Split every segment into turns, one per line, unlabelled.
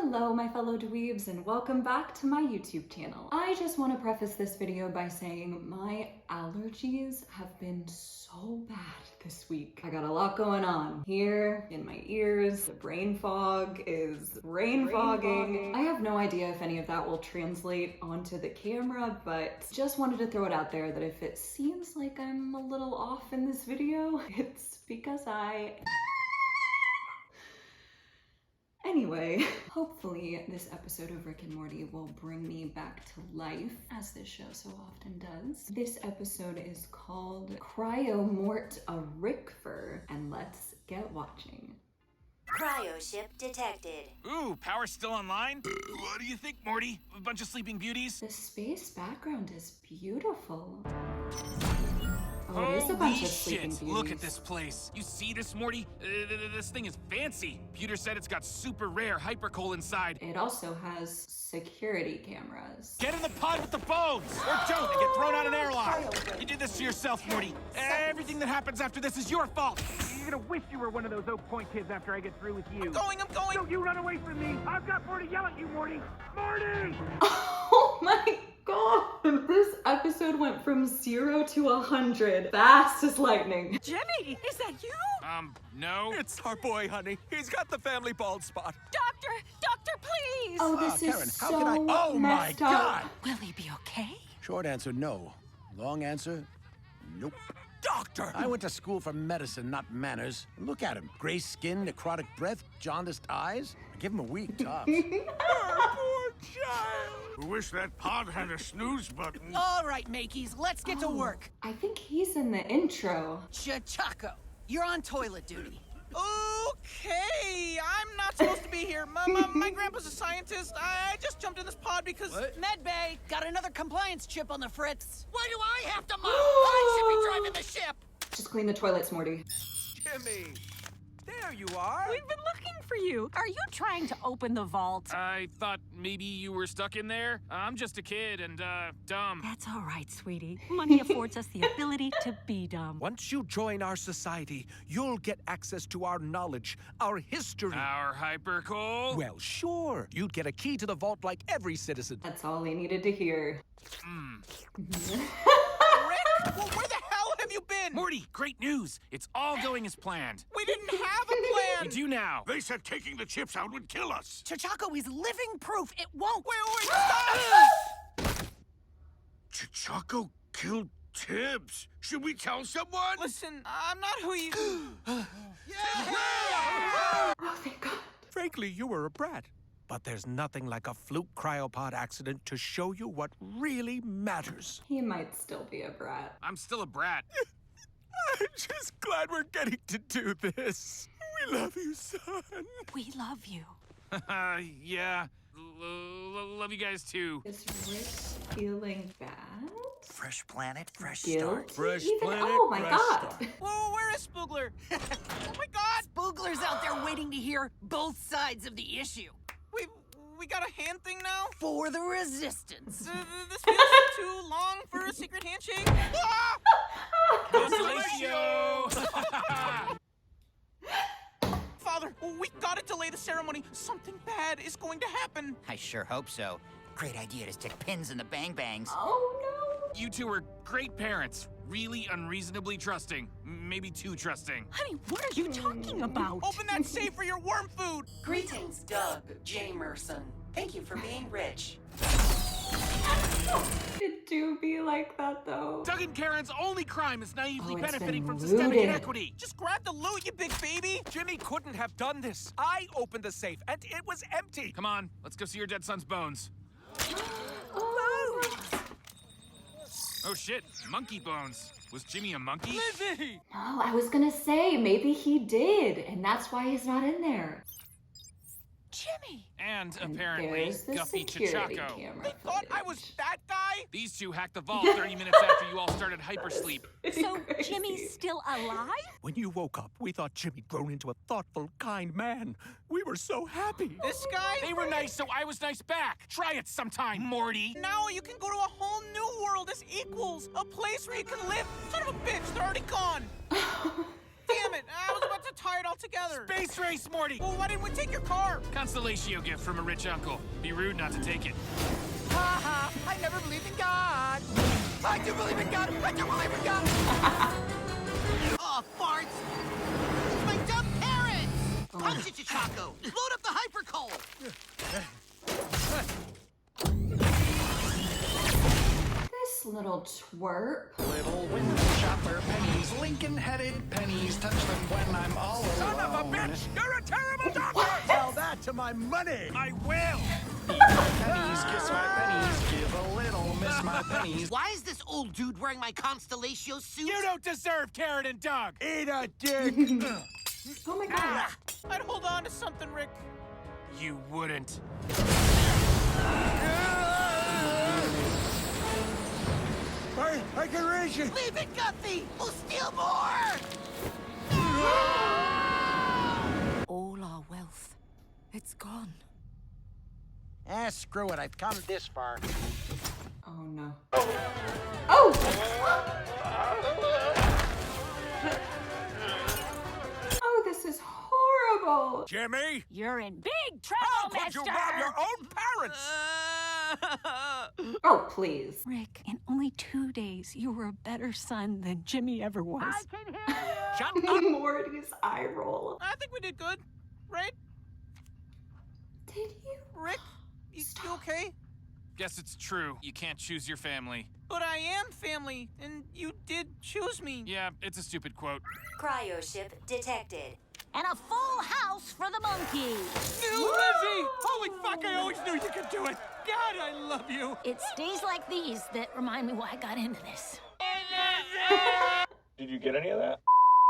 Hello my fellow dweebs and welcome back to my YouTube channel. I just want to preface this video by saying my allergies have been so bad this week. I got a lot going on here in my ears. The brain fog is brain fogging. I have no idea if any of that will translate onto the camera, but just wanted to throw it out there that if it seems like I'm a little off in this video, it's because Anyway, hopefully this episode of Rick and Morty will bring me back to life, as this show so often does. This episode is called Cryo Mort, a Rickver, and let's get watching.
Cryo ship detected.
Ooh, power's still online? What do you think, Morty? A bunch of sleeping beauties?
The space background is beautiful. Oh, it is a bunch of sleeping beauties.
Look at this place. You see this, Morty? This thing is fancy. Pewter said it's got super rare hypercoal inside.
It also has security cameras.
Get in the pod with the bones! Or don't and get thrown out an airlock! You did this to yourself, Morty. Everything that happens after this is your fault.
You're gonna wish you were one of those Oak Point kids after I get through with you.
I'm going!
No, you run away from me! I've got more to yell at you, Morty! Morty!
Oh my god! This episode went from 0 to 100. Fast as lightning.
Jimmy, is that you?
No.
It's our boy, honey. He's got the family bald spot.
Doctor, please!
Oh, this is
Karen,
so
how can I? Oh my
messed
God!
up.
Will he be okay?
Short answer, no. Long answer, nope.
Doctor!
I went to school for medicine, not manners. Look at him. Gray skin, necrotic breath, jaundiced eyes. Give him a week, tops.
Poor child!
Wish that pod had a snooze button.
All right, Makeys, let's get to work.
I think he's in the intro.
Chachaco, you're on toilet duty.
Okay, I'm not supposed to be here. My grandpa's a scientist. I just jumped in this pod because...
Medbay, got another compliance chip on the fritz.
Why do I have to mop? I should be driving the ship.
Just clean the toilets, Morty.
Jimmy! There you are!
We've been looking for you. Are you trying to open the vault?
I thought maybe you were stuck in there. I'm just a kid and, dumb.
That's all right, sweetie. Money affords us the ability to be dumb.
Once you join our society, you'll get access to our knowledge, our history.
Our hypercoal?
Well, sure. You'd get a key to the vault like every citizen.
That's all I needed to hear.
Rick, well, where the hell have you been?
Morty, great news. It's all going as planned.
We didn't have a plan.
We do now.
They said taking the chips out would kill us.
Chachaco is living proof it won't.
Wait, stop!
Chachaco killed Tibbs. Should we tell someone?
Listen, I'm not who you...
Oh, thank God.
Frankly, you were a brat. But there's nothing like a fluke cryopod accident to show you what really matters.
He might still be a brat.
I'm still a brat.
I'm just glad we're getting to do this. We love you, son.
We love you.
Yeah. Love you guys too.
Is Rick feeling bad?
Fresh planet, fresh
Guilty?
start.
Even? Oh my God.
Whoa, where is Spoogler? Oh my God!
Spoogler's out there waiting to hear both sides of the issue.
We got a hand thing now?
For the resistance.
This feels too long for a secret handshake. Ah! Father, we gotta delay the ceremony. Something bad is going to happen.
I sure hope so. Great idea to stick pins in the bang-bangs.
Oh no.
You two are great parents. Really unreasonably trusting. Maybe too trusting.
Honey, what are you talking about?
Open that safe for your worm food.
Greetings, Doug Jamerson. Thank you for being rich.
It do be like that though.
Doug and Karen's only crime is naively
Oh, it's
benefiting
been
from systemic
looted.
inequity.
Just grab the loot, you big baby.
Jimmy couldn't have done this. I opened the safe, and it was empty.
Come on, let's go see your dead son's bones.
Oh.
Oh shit, monkey bones. Was Jimmy a monkey?
Lizzie!
No, I was gonna say, maybe he did, and that's why he's not in there.
Jimmy!
And
And
apparently,
there's the
Guppy
security
Chachaco.
camera
They thought I was
footage.
that guy?
These two hacked the vault 30 minutes after you all started hypersleep.
So
Crazy.
Jimmy's still alive?
When you woke up, we thought Jimmy'd grown into a thoughtful, kind man. We were so happy.
This guy?
They were nice, so I was nice back. Try it sometime, Morty.
Now you can go to a whole new world as equals. A place where you can live. Son of a bitch, they're already gone. Damn it! I was about to tie it all together.
Space race, Morty!
Well, why didn't we take your car?
Constellatio gift from a rich uncle. Be rude not to take it.
Haha, I never believed in God. I do believe in God. I do believe in God.
Oh, farts! It's my dumb parents! Punch it, Chaco! Load up the hypercoal!
This little twerp.
Little window shopper pennies, Lincoln-headed pennies, touch them when I'm all alone.
Son of a bitch! You're a terrible doctor!
Tell that to my money.
I will!
Pennies, kiss my pennies, give a little, miss my pennies.
Why is this old dude wearing my Constellatio suit?
You don't deserve Carrot and Doug!
Eat a dick.
Oh my god.
I'd hold on to something, Rick.
You wouldn't.
I can reach it.
Leave it, Guffy! We'll steal more!
All our wealth. It's gone.
Screw it. I've come this far.
Oh no. Oh! Oh, this is horrible.
Jimmy!
You're in big trouble,
How could you rob your own parents?
Oh, please.
Rick, in only 2 days, you were a better son than Jimmy ever was.
Shut up!
Morty's eye roll.
I think we did good, right?
Did you?
Rick, you okay?
Guess it's true. You can't choose your family.
But I am family, and you did choose me.
Yeah, it's a stupid quote.
Cryo ship detected.
And a full house for the monkey.
New Lizzie! Holy fuck, I always knew you could do it! God, I love you!
It's days like these that remind me why I got into this.
Did you get any of that?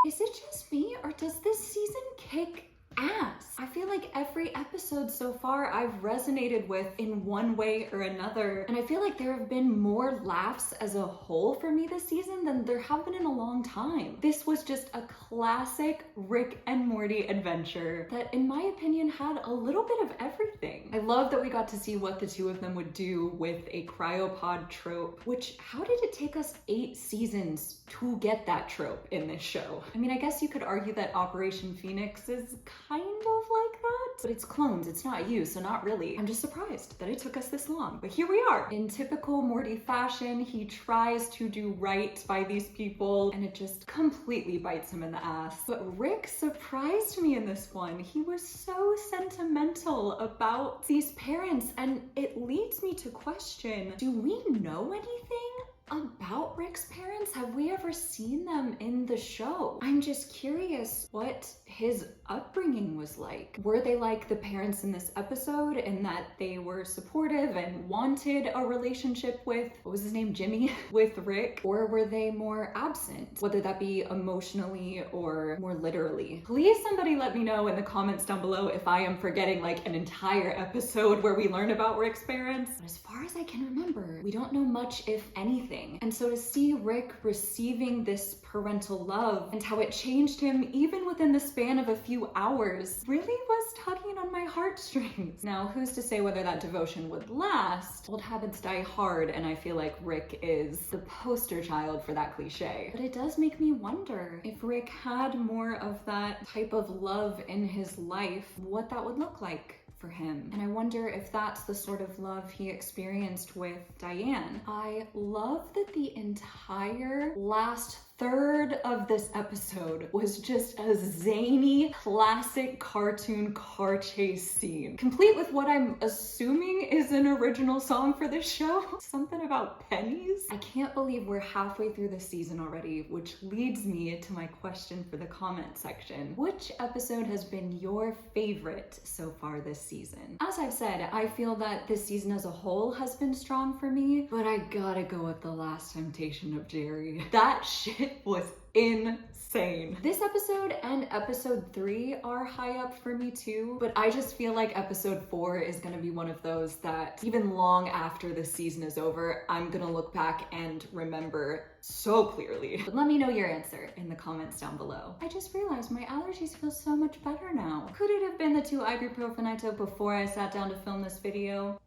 Is it just me, or does this season kick ass? I feel like every episode so far I've resonated with in one way or another, and I feel like there have been more laughs as a whole for me this season than there have been in a long time. This was just a classic Rick and Morty adventure that, in my opinion, had a little bit of everything. I love that we got to see what the two of them would do with a cryopod trope, which, how did it take us 8 seasons to get that trope in this show? I mean, I guess you could argue that Operation Phoenix is kind of like that, but it's clones, it's not you, so not really. I'm just surprised that it took us this long, but here we are. In typical Morty fashion, he tries to do right by these people, and it just completely bites him in the ass. But Rick surprised me in this one. He was so sentimental about these parents, and it leads me to question, do we know anything about Rick's parents? Have we ever seen them in the show? I'm just curious what his upbringing was like. Were they like the parents in this episode in that they were supportive and wanted a relationship with, what was his name, Jimmy, with Rick? Or were they more absent, whether that be emotionally or more literally? Please somebody let me know in the comments down below if I am forgetting like an entire episode where we learn about Rick's parents. But as far as I can remember, we don't know much, if anything. And so to see Rick receiving this parental love and how it changed him even within the span of a few hours really was tugging on my heartstrings. Now, who's to say whether that devotion would last? Old habits die hard, and I feel like Rick is the poster child for that cliche. But it does make me wonder if Rick had more of that type of love in his life, what that would look like for him. And I wonder if that's the sort of love he experienced with Diane. I love that the entire last third of this episode was just a zany, classic cartoon car chase scene, complete with what I'm assuming is an original song for this show. Something about pennies. I can't believe we're halfway through the season already, which leads me to my question for the comment section. Which episode has been your favorite so far this season? As I've said, I feel that this season as a whole has been strong for me, but I gotta go with The Last Temptation of Jerry. That shit was insane. This episode and episode 3 are high up for me too, but I just feel like episode 4 is gonna be one of those that even long after this season is over, I'm gonna look back and remember so clearly. But let me know your answer in the comments down below. I just realized my allergies feel so much better now. Could it have been the 2 ibuprofen I took before I sat down to film this video?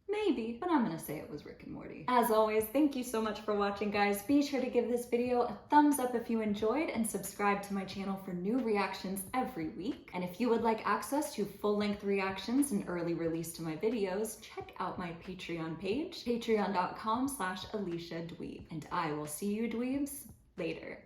Maybe, but I'm gonna say it was Rick and Morty. As always, thank you so much for watching, guys. Be sure to give this video a thumbs up if you enjoyed and subscribe to my channel for new reactions every week. And if you would like access to full-length reactions and early release to my videos, check out my Patreon page, patreon.com/AliciaDweeb. And I will see you dweebs later.